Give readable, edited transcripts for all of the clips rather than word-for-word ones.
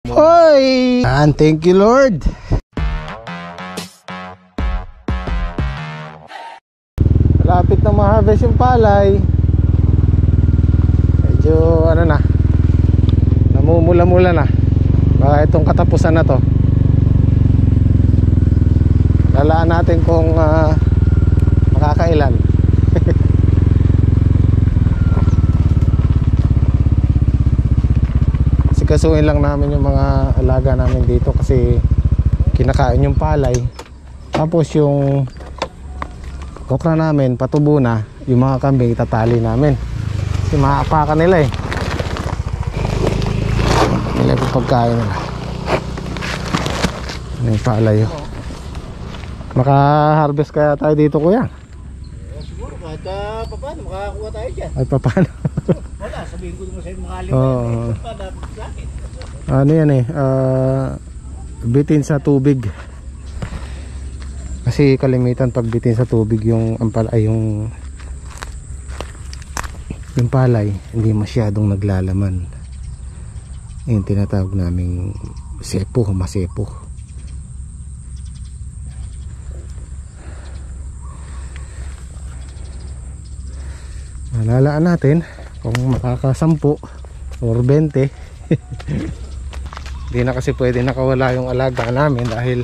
Hoy! And thank you Lord. Malapit na ma-harvest yung palay. Medyo ano na, namumula-mula na. Baka itong katapusan na to. Lalaan natin kung makakailan. Sikasuhin lang namin yung mga alaga namin dito kasi kinakain yung palay. Tapos yung okra namin patubo na, yung mga kambing itatali namin kasi maapakan nila eh. Nila yung pagkain nila. Ano yung palay oh. Maka-harvest kaya tayo dito kuya? Siguro kahit paano makakakuha tayo dyan. Ay paano? Wala, sabihin ko naman sa'yo mga ano yan eh, bitin sa tubig. Kasi kalimitan pag bitin sa tubig yung palay hindi masyadong naglalaman. Yung tinatawag naming sepo, masepo. Malalaan natin kung makakasampu or 20. Hindi na kasi pwede nakawala yung alaga namin dahil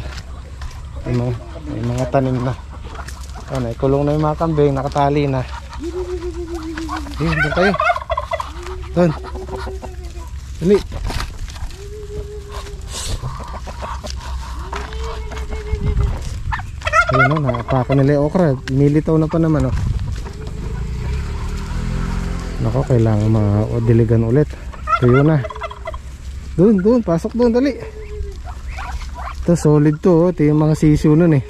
may mga tanim na. Ano, ikulong na yung mga kambing, nakatali na. Doon kayo. Doon. Dali. Ayun o, nakapakan nila yung okra. Militaw na pa naman o. Nako, kailangan diligan ulit. Tuyo na. Doon, pasok doon, dali. Ito, solid to. Ito yung mga sisiyo nun eh.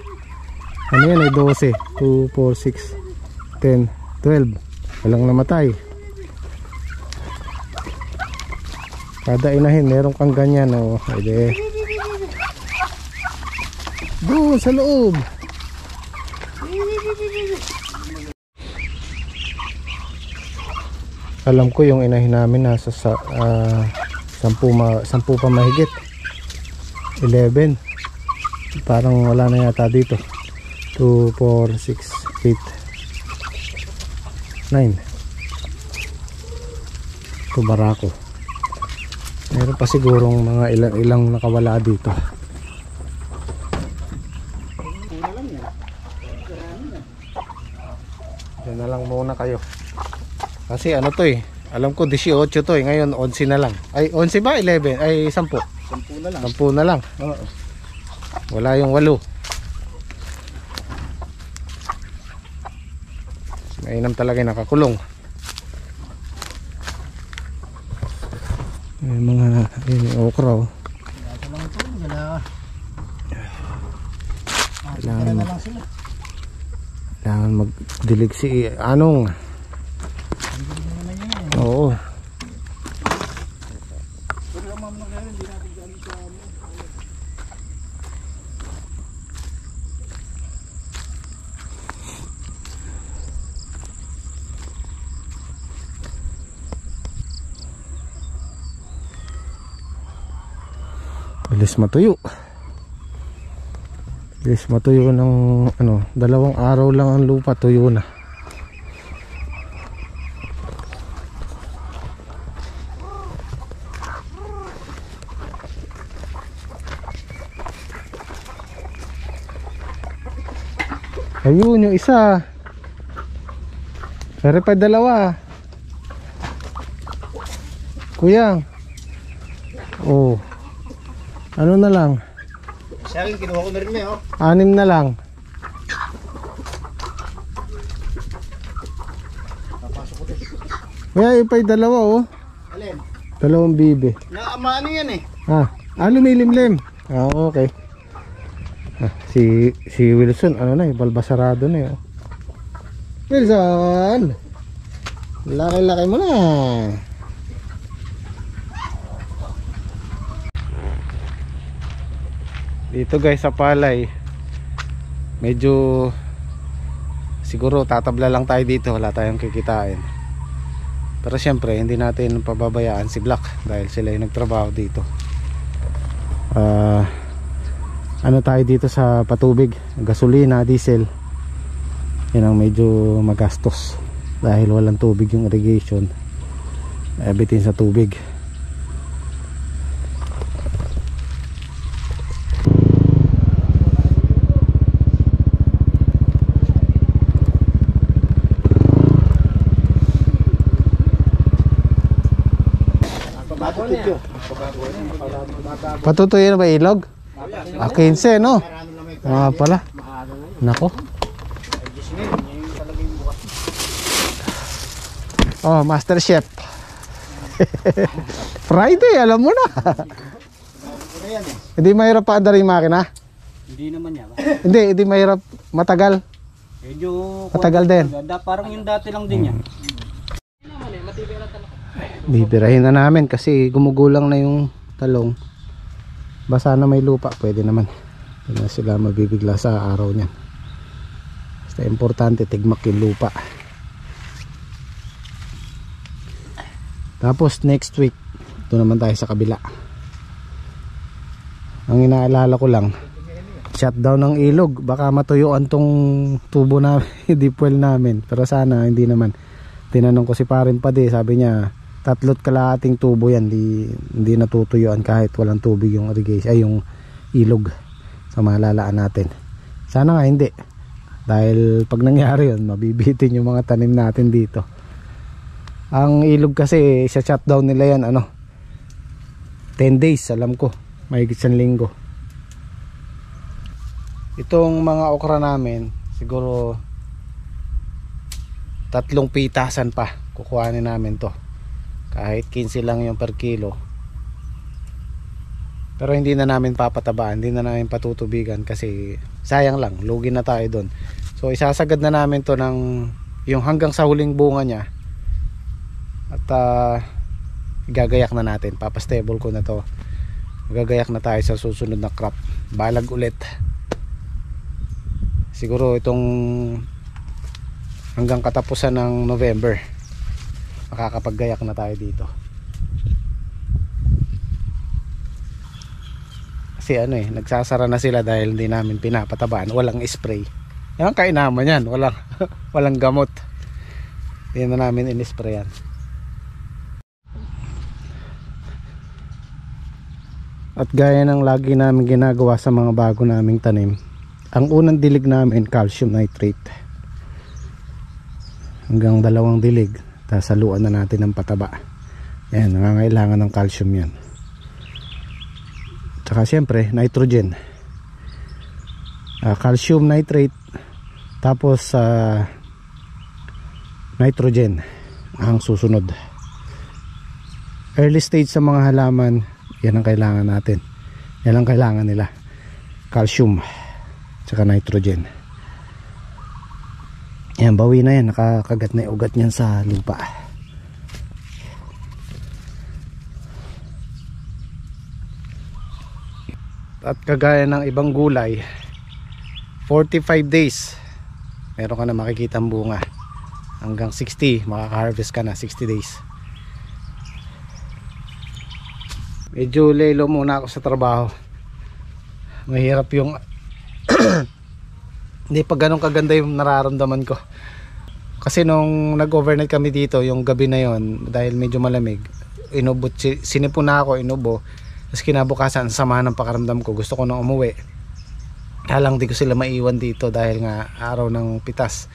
Ano yan eh, 12 2, 4, 6 10, 12. Walang namatay. Kada inahin, meron kang ganyan oh. Ede. Doon, sa loob. Alam ko yung inahin namin nasa 10 pa mahigit. 11. Parang wala na yata dito. 2, 4, 6, 8, 9. Ito barako. Meron pa sigurong mga ilang nakawala dito. Yan na lang muna kayo. Kasi ano to eh, alam ko 18 to eh, ngayon 11 na lang. Ay 11 ba? 11? Ay 10. 10 na lang. 10 na lang. Oo. Wala yung 8. Mainam talaga yung nakakulong. May mga okra oh. Kailangan magdilig si Anong. Oo. Bilis matuyo. Bilis matuyo ng ano, 2 araw lang ang lupa, tuyo na. Ayun yung isa. Pero pa 2. Kuya. Oh. Ano na lang? Sa akin kinuha ko na rin eh oh. 6 na lang. Papasok ko dito. Kuya, ipay 2 oh. Alin? 2 bibe. Ano yan eh? Lumilimlim. Okay. Si Wilson ano na eh, balbasarado na eh. Wilson, laki-laki mo na. Dito guys sa palay, medyo siguro tatabla lang tayo dito, wala tayong kikitain. Pero syempre hindi natin pababayaan si Black dahil sila yung nagtrabaho dito. Ano tayo dito sa patubig, gasolina, diesel, yan ang medyo magastos dahil walang tubig yung irrigation, bitin sa tubig. Patutuyin na ba ilog? 15 no? Pala. Nako. Oh, Master Chef. Friday, alam mo na. Hindi mahirap pa andar yung makina? Hindi naman yan. Hindi mahirap. Matagal. Medyo matagal din. Parang yung dati lang din yan. Bibirahin na namin kasi gumugulang na yung talong. Basta na may lupa, pwede naman. Hindi na sila mabibigla sa araw niyan. Basta importante tigmak yung lupa. Tapos next week ito naman tayo sa kabila. Ang inaalala ko lang, shutdown ng ilog, baka matuyuan tong tubo na deep well namin, pero sana hindi naman. Tinanong ko si Parin Pade, sabi niya 3 kalahating tubo yan, hindi natutuyuan kahit walang tubig yung irrigation, ay yung ilog sa malalaan natin. Sana nga hindi, dahil pag nangyari yun mabibitin yung mga tanim natin dito. Ang ilog kasi sa shutdown nila yan 10 days, alam ko mahigit 1 linggo. Itong mga okra namin siguro 3 pitasan pa kukuhanin namin to, kahit 15 lang yung per kilo. Pero hindi na namin papatabaan, hindi na namin patutubigan kasi sayang lang, lugi na tayo doon. So isasagad na namin to ng yung hanggang sa huling bunga niya. At gagayak na natin, papastable ko na to, gagayak na tayo sa susunod na crop, balag ulit. Siguro itong hanggang katapusan ng November makakapaggayak na tayo dito. Kasi nagsasara na sila dahil hindi namin pinapatabaan, walang spray. Yan kainaman yan, walang gamot. Hindi na namin in-sprayan. At gaya ng lagi namin ginagawa sa mga bago naming tanim, ang unang dilig namin calcium nitrate, hanggang 2 dilig, tapos saluan na natin ng pataba. Yan, nangangailangan ng calcium yan. Tsaka syempre nitrogen, calcium nitrate, tapos nitrogen ang susunod. Early stage sa mga halaman, yan ang kailangan natin, yan ang kailangan nila, calcium tsaka nitrogen. Yan, bawi na yan, nakakagat na yung ugat niyan sa lupa. At kagaya ng ibang gulay, 45 days meron ka na makikita ang bunga, hanggang 60 makaka-harvest ka na, 60 days. Medyo lelo muna ako sa trabaho, mahirap yung hindi pa ganun kaganda yung nararamdaman ko. Kasi nung nag-overnight kami dito, yung gabi na yon, dahil medyo malamig, sinipo na ako, inubo. Tapos kinabukasan, sama ng pakaramdam ko, gusto ko nang umuwi. Kaya lang di ko sila maiwan dito dahil nga araw ng pitas.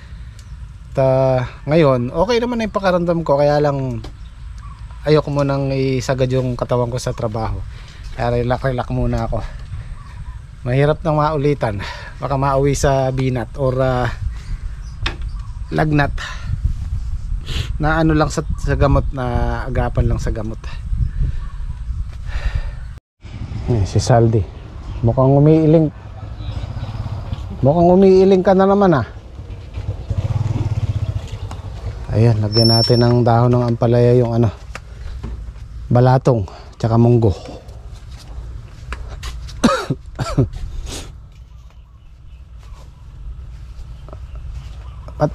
Ngayon okay naman na yung pakaramdam ko, kaya lang ayoko munang isagad yung katawan ko sa trabaho, kaya relax muna ako. Mahirap nang maulitan, baka mauwi sa binat or lagnat na lang sa gamot, na agapan lang sa gamot. Si Saldi mukhang umiiling ka na naman. Ayan, lagyan natin ng dahon ng ampalaya yung balatong tsaka munggo. At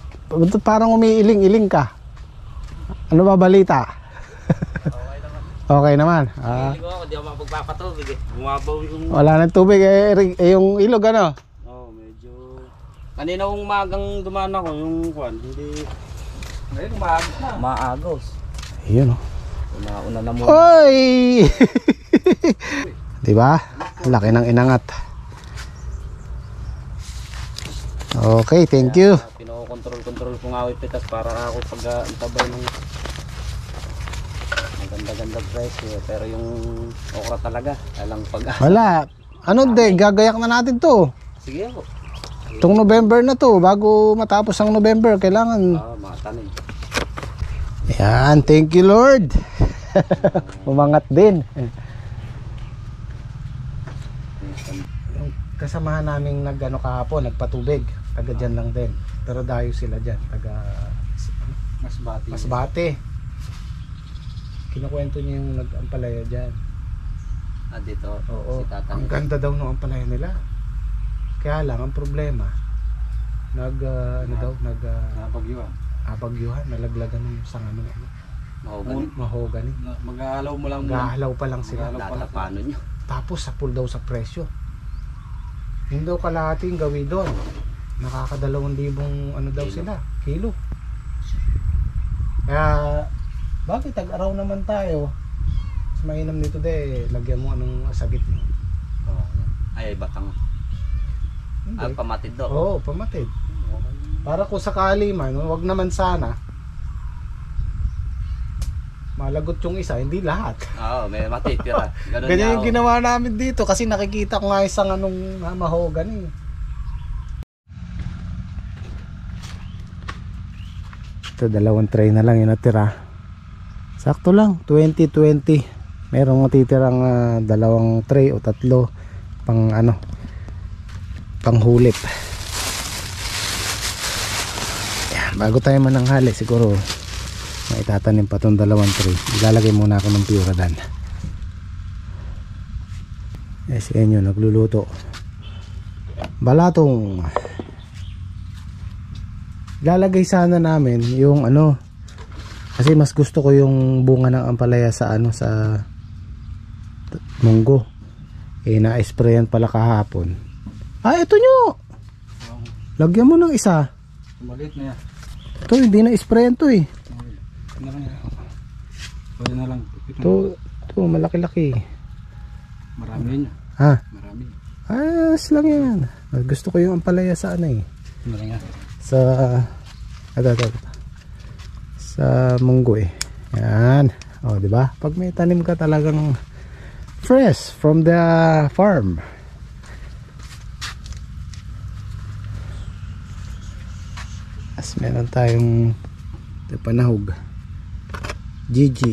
parang umiiling-iling ka. Ano ba balita? Okay naman. Hindi ko, hindi ako makapagpapatubig eh. Bumabaw yung... Wala nang tubig yung ilog ano? Oo, medyo... Kanina kung umagang dumaan ako, yung kwan, hindi... Ngayon, umaagos na. Maagos. Ayun oh. Una na muna. Oy! Diba? Laki ng inangat. Okay, thank you. Pinokontrol ko nga yung pitas para ako pag-itabay ng maganda-ganda presyo. Pero yung okra talaga, alang pag... Wala. Ano de, gagayak na natin to. Sige ako. Itong November na to, bago matapos ang November, kailangan... Matanim. Yan, thank you Lord. Umangat din. Yung kasamahan naming nagano kahapon, nagpatubig. Taga dyan lang din. Pero dayo sila dyan. Taga Masbate. Kinukwento niya yung nag-ampalaya dyan. Dito? Oo. Si Tatang. Ang ganda daw ng ampalaya nila. Kaya lang, ang problema, abagyuhan, nalaglagan ng sanga ng mahogany. Mag-aalaw mo lang Mag-aalaw pa lang sila. Paano nyo? Tapos sapul daw sa presyo. Yung daw kalahati yung gawi doon. Nakaka-2,000 ano daw sila, kilo. Kaya bakit tag-araw naman tayo? Mas mainam nito de, lagyan mo anong sagit mo. Ay, batang. Pamatid daw. Oo, pamatid. Para kung sakali man, wag naman sana malagot yung isa, hindi lahat. Oo, may matitira. Ganyan yung ginawa namin dito kasi nakikita ko nga isang anong mahogany. Ito, 2 tray na lang yung natira. Sakto lang, 20-20. Merong matitirang 2 tray o 3 pang ano, pang hulip. Yan, bago tayo mananghali siguro maitatanim pa itong 2 tray. Ilalagay muna ako ng Puradan. Yes, yan yun, nagluluto balatong. Ilalagay sana namin yung ano, kasi mas gusto ko yung bunga ng ampalaya sa ano, sa munggo. Na-sprayan pala kahapon. Ito nyo, lagyan mo ng isa. Maliit na yan. Ito hindi na-sprayan to eh. Pwede na lang. Ito malaki-laki. Marami yun. Marami. Ayos lang yan. Gusto ko yung ampalaya sa ano eh. Sa sa munggo eh. Yan. Oh, di ba? Pag may tanim ka talagang fresh from the farm. As meron tayong panahog. Gigi.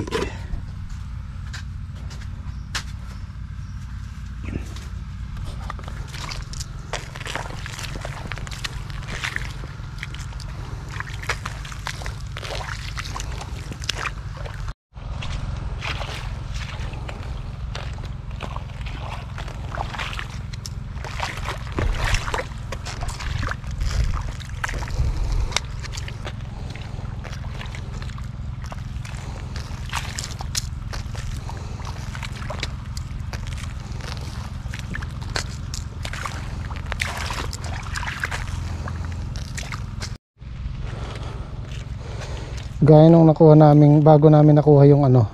Gaya nung nakuha namin, bago namin nakuha yung ano,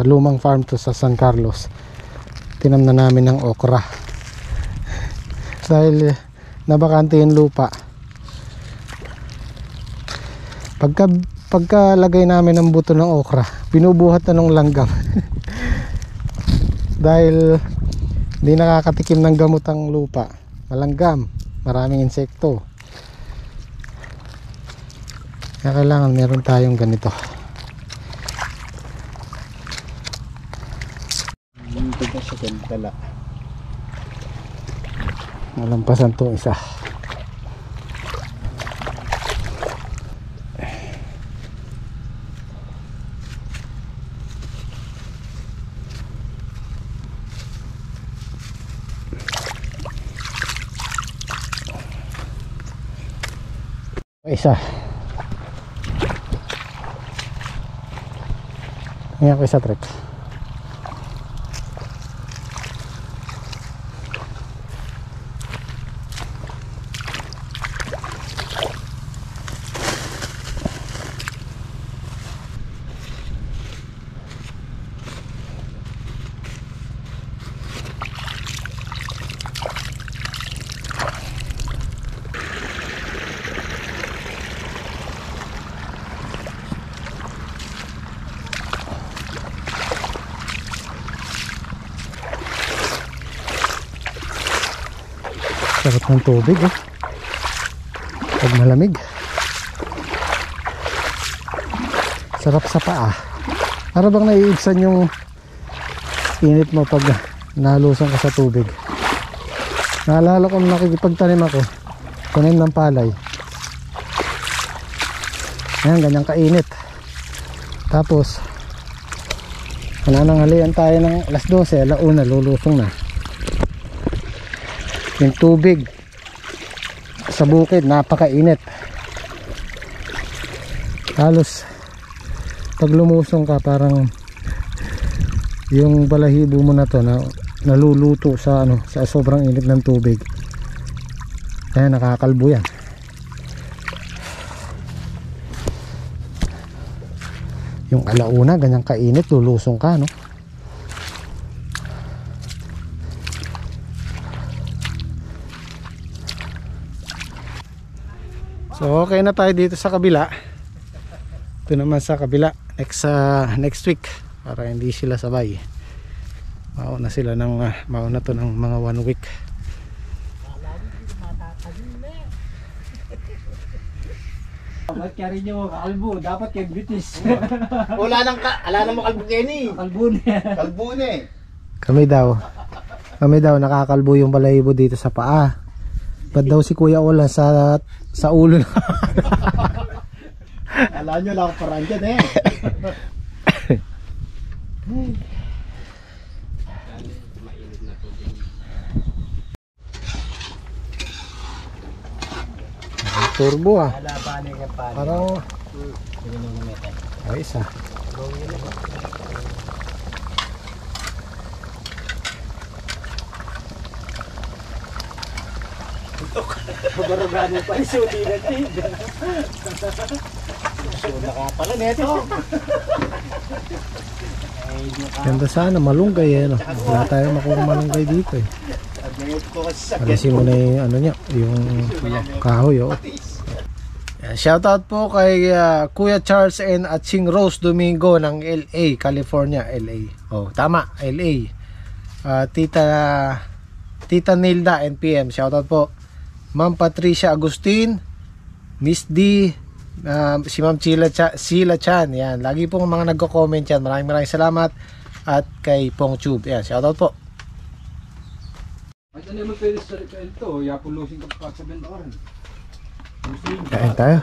lumang farm to sa San Carlos, tinamna namin ng okra dahil nabakante yung lupa. Pagka lagay namin ng buto ng okra, binubuhat na ng langgam dahil hindi nakakatikim ng gamot ang lupa, malanggam, maraming insekto. Kaya kailangan meron tayong ganito. Malampasan to isa. Isa. Ngayon ko isa trek. Sarap ng tubig eh. Pag malamig. Sarap sa paa. Para bang naiibsan yung init mo pag nalusong ka sa tubig. Naalala ko nung nakikipagtanim ako, tanim ng palay. Ayan, ganyan kainit. Tapos nananghalian tayo ng alas 12, alauna, lulusong na. Yung tubig sa bukid, napakainit. Halos pag lumusong ka, parang yung balahibo mo na to na naluluto sa sa sobrang init ng tubig. Kaya nakakalbo yan. Yung alauna, ganyang kainit, lulusong ka, no? So okay na tayo dito sa kabila. Ito naman sa kabila next week, para hindi sila sabay. Mauna sila ng mauna to ng mga 1 week. Dapat carry nyo kalbo, dapat kay British. Wala nang mo kalbo Kenny. Kalbune. Kami daw nakakalbo yung balahibo dito sa paa. Ba't daw si Kuya Ola sa ulo na? Alam nyo lang parang dyan eh. Turbo ah. Parang ay isa. Barugano pa iso di natin. So nakapala neto. Ganda sana malunggay eh, no? Wala tayong makuha malunggay dito eh. Alisin mo na yung niya, yung kahoy oh. Shoutout po kay Kuya Charles and Aching Rose Domingo ng LA, California, LA. Oh, tama, LA. Tita Nilda NPM, shoutout po. Ma'am Patricia Agustin, Miss D, si Ma'am Sheila Chan, yan. Lagi pong mga nagko-comment yan. Maraming salamat. At kay Pong Tube, yan. Shoutout po. Ay, ano mo pwede sa ito? Yapulusin ka pa sa benta ka rin. Kain tayo.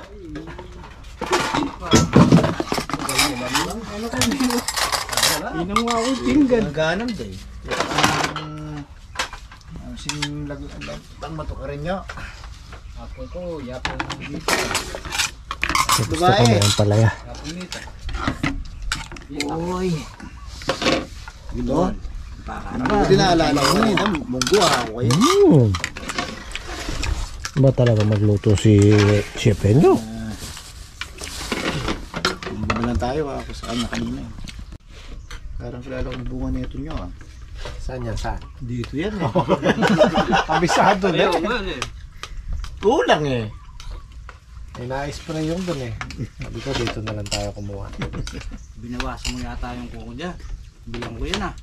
Inang mo ako tinggan. Ganam day. Ang sing tang mato ka rin nyo. Ako ko, yapon dito. Gusto ko na yung palaya. Yapon dito. Oy. Gino. Hindi na alala ko kanina. Munggo ako kayo. Ba talaga magluto si Chef Enyo? Hindi lang tayo ako saan na kanina. Parang kilala kong bunga nito nyo ah. Saan yan? Saan? Dito yan eh. Kabisado na eh. Kulang eh. May na-spray yung dun eh. Sabi ko dito na lang tayo kumuha. Binawasan mo yata yung kuko dyan. Bilang ko yan ah.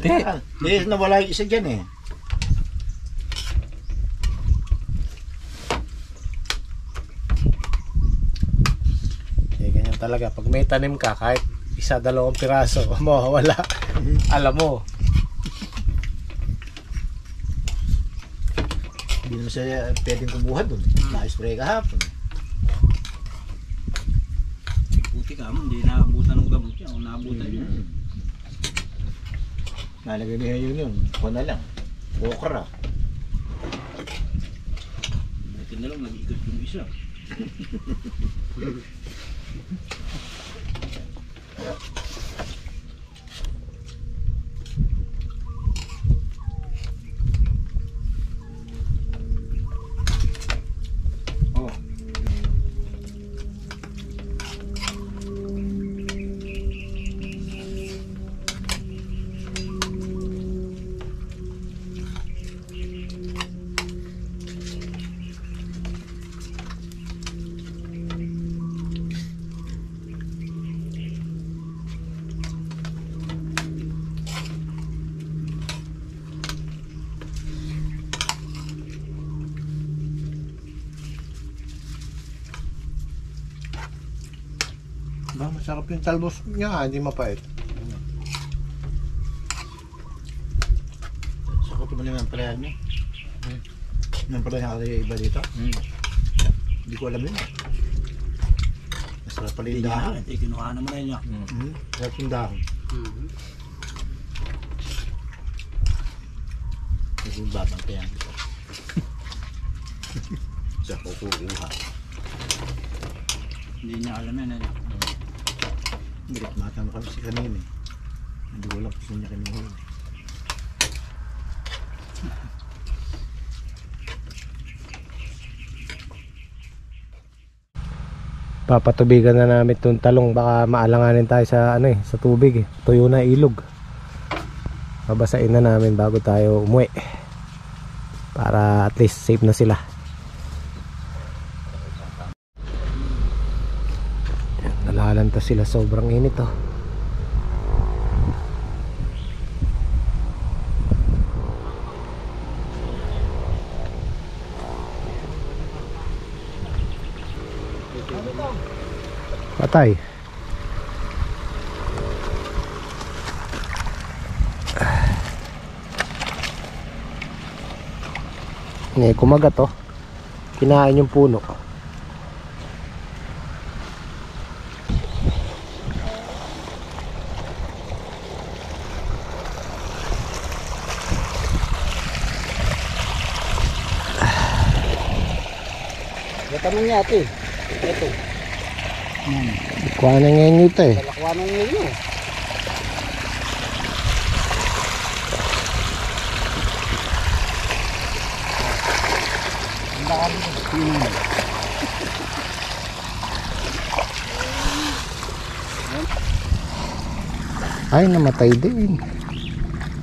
Hindi, nawala yung isa dyan eh. Ganyan talaga. Pag may tanim ka, kahit isa, 2 piraso, mawawala. Alam mo. Hindi naman siya pwedeng kumuha dun. Na-spray kahapon. Buti ka mo, hindi naabutan ng gamot yan. O naabutan yun. Nalagay niya yun. Ako na lang. Okra. Buti na lang, nag-ikot yung isa. Oh. Masarap yung talbos niya, hindi mapait. Sakot mo naman ang palayan mo. Yung palayan kasi iba dito. Hindi ko alam yun. Masarap pala yung dahon. Kinuha naman na yun. Masarap yung dahon. Kasi yung batang kaya dito. Sa kukuha. Hindi niya alam yan. Birit matama kami si kanina eh. Hindi ko lang kung niya kinuha. Papatubigan na namin itong talong, baka maalanganin tayo sa ano sa tubig eh. Tuyo na ilog. Babasain na namin bago tayo umuwi. Para at least safe na sila. Nalalanta sila, sobrang init oh. Patay. Ngayon kumagat oh. Kinain yung puno. Tanong niya ate. Ito. Kuha na ngayon ito eh. Dalakuha nung ngayon. Ay, namatay din.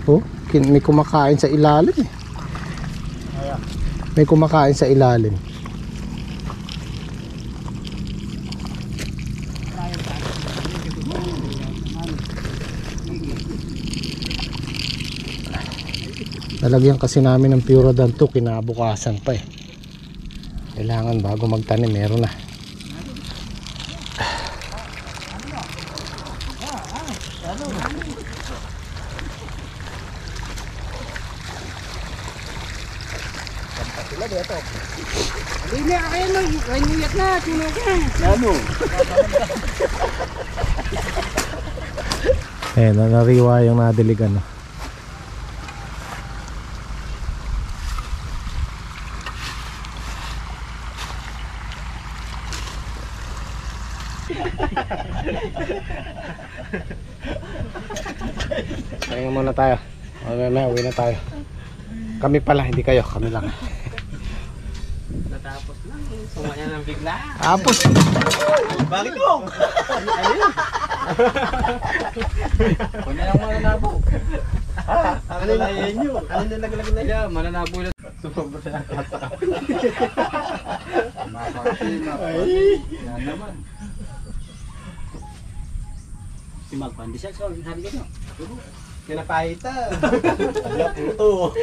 Oh, may kumakain sa ilalim eh. May kumakain sa ilalim. Lalagyan kasi namin ng Puradan to, kinabukasan pa eh. Kailangan bago magtanim meron na. Hindi na kayo nag-inuyat na, tunog na. Ano? Eh, nanariwa yung nadiligan no. Kaya muna tayo. Mamaya uwi na tayo. Kami pala, hindi kayo, kami lang. Natapos lang, sumaya ng bigla. Tapos. Bakit mo? Kung na lang mananabo. Ano na yan yun? Ano na naglag na yan? Mananabo na. Sumabot na tatakap. Ay! Yan naman. Si Magpandisal, sabi ko nyo. Kinapahita. Wala puto.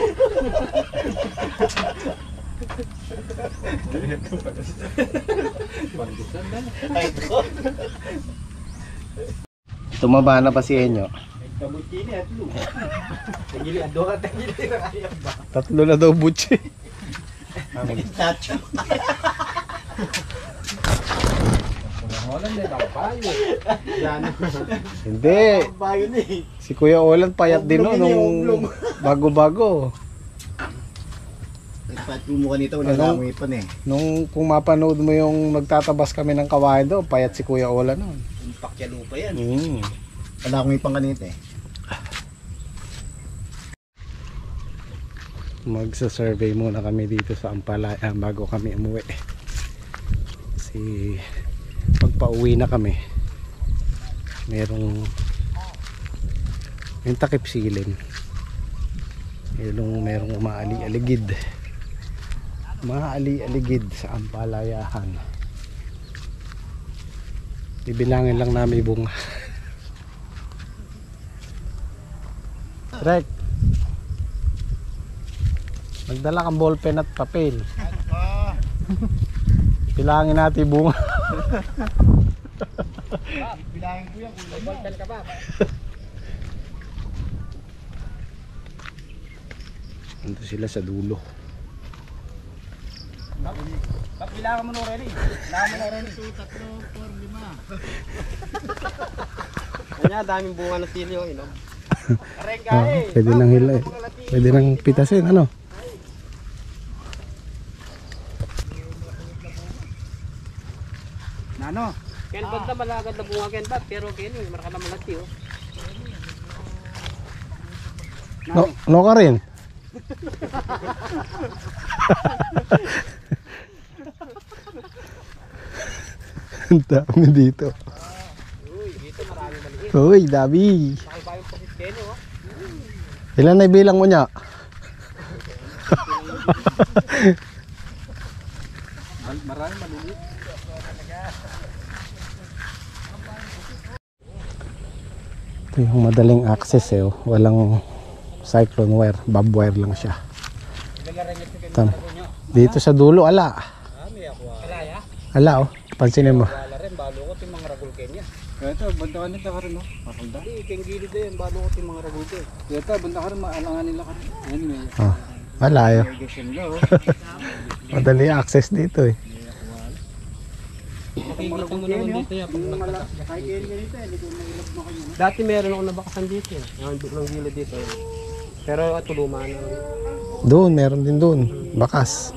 Tumaba na pa si Enyo. Kabutini at lu. Tagili, ando ka tagili. Tatlo na daw butchi. Tacho. Hindi. Si Kuya Olan payat din no, nung bago-bago. Nagpat yung mukha nito, wala na amoy pa eh. Nung kung mapanood mo yung nagtatabas kami ng kawain doon, payat si Kuya Olan noon. Yung pakyalo pa yan. Mm. Wala akong ipang kanito eh. Magsa-survey muna kami dito sa Ampalaya bago kami umuwi. Kasi pagpa-uwi na kami, merong yung takip silin. Merong umaali-aligid. Maali-aligid sa Ampalayahan. Bibilangin lang namin bunga. Rek, magdala kang ballpen at papel. Bilangin natin bunga. Bilangin ko yan. Volcan ka ba? Nandito sila sa dulo. Bilangan mo no, Renny. Bilangan mo no, Renny. 2, 3, 4, 5. Kanya, daming bunga ng sili yung inom. Pwede nang hila eh. Pwede nang pitasin, ano? Nano? Kenbad na malagad na bunga kenbad, pero kaya yung maraka na malati oh. No ka rin. Ang dami dito. Uy, dito marami maliit. Uy, dami. Bakal-bayong pasit kayo oh. Ilan na ibilang mo niya? Marami maliit. Ito yung madaling access eh. Oh. Walang cyclone wire. Bob wire lang siya. Dito sa dulo, ala. Kalaya? Ala oh. Pansinin mo. Wala rin, balukot yung mga ragul kenya. Ito, bantakan nito ka rin, no? Pakalda. Hindi, keng gilid din, balukot yung mga ragul kenya. Ito, bantakan rin, maalangan nila ka rin. Ayan, may Oh. Wala yun. irrigation nila, oh. Madali access dito eh. Makikita mo naman dito yan. Pag nagtatas. Kahit kayo ganito, hindi ko nailap mo kayo. Dati meron ako nabakasan dito eh. Yung ng gilid dito eh. Pero ito luma na. Doon, meron din doon. Bakas.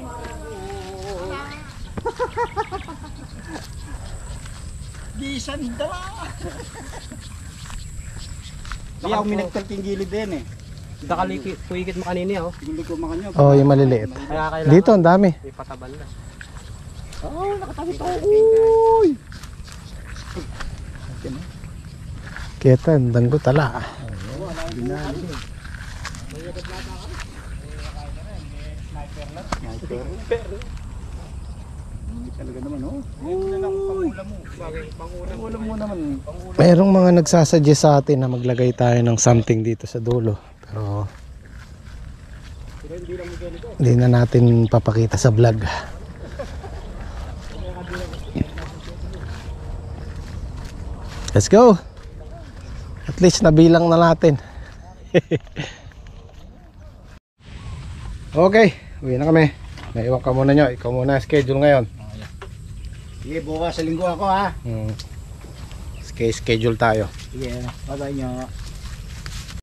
Di sandala! Di ako minagtal king gilid din eh. Dakaliki, kuikit mo kanini oh. Hindi ko makanyo. Oh, yung maliliit. Kaya kailangan Dito, ang dami. may patabal na. Oh, nakatabi to. Uy! Kita, danggo tala. Hindi talaga naman, oh. Ayun na lang pangulam mo. Pangulam mo naman. Mayroong mga nagsasuggest sa atin na maglagay tayo ng something dito sa dulo. Pero hindi na natin papakita sa vlog. Let's go. At least nabilang na natin. Okay, uwi na kami. Naiwan ka muna nyo. Ikaw muna schedule ngayon. Sige, bukas sa linggo ako, ha. Schedule tayo. Sige, bye-bye nyo.